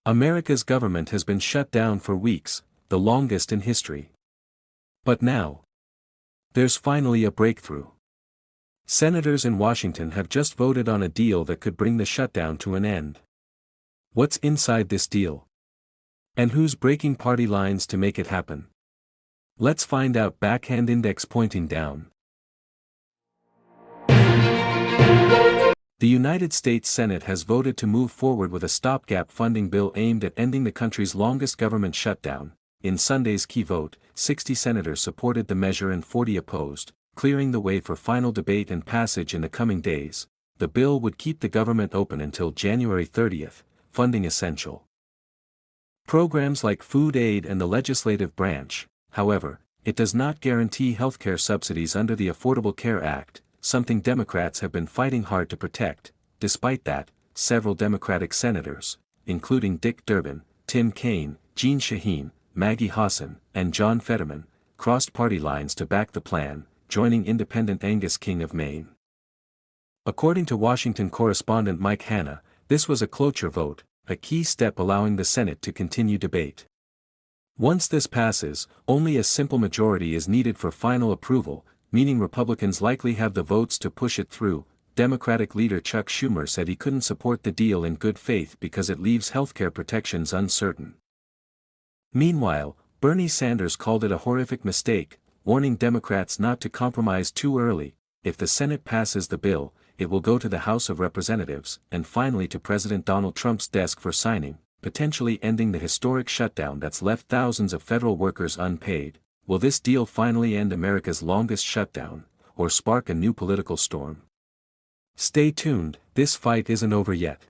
America's government has been shut down for weeks, the longest in history. But now, there's finally a breakthrough. Senators in Washington have just voted on a deal that could bring the shutdown to an end. What's inside this deal? And who's breaking party lines to make it happen? Let's find out. Backhand index pointing down. The United States Senate has voted to move forward with a stopgap funding bill aimed at ending the country's longest government shutdown. In Sunday's key vote, 60 senators supported the measure and 40 opposed, clearing the way for final debate and passage in the coming days. The bill would keep the government open until January 30th, funding essential programs like food aid and the legislative branch. However, it does not guarantee healthcare subsidies under the Affordable Care Act, something Democrats have been fighting hard to protect. Despite that, several Democratic senators, including Dick Durbin, Tim Kaine, Jeanne Shaheen, Maggie Hassan, and John Fetterman, crossed party lines to back the plan, joining independent Angus King of Maine. According to Washington correspondent Mike Hanna, this was a cloture vote, a key step allowing the Senate to continue debate. Once this passes, only a simple majority is needed for final approval, meaning Republicans likely have the votes to push it through. Democratic leader Chuck Schumer said he couldn't support the deal in good faith because it leaves healthcare protections uncertain. Meanwhile, Bernie Sanders called it a horrific mistake, warning Democrats not to compromise too early. If the Senate passes the bill, it will go to the House of Representatives and finally to President Donald Trump's desk for signing, potentially ending the historic shutdown that's left thousands of federal workers unpaid. Will this deal finally end America's longest shutdown, or spark a new political storm? Stay tuned, this fight isn't over yet.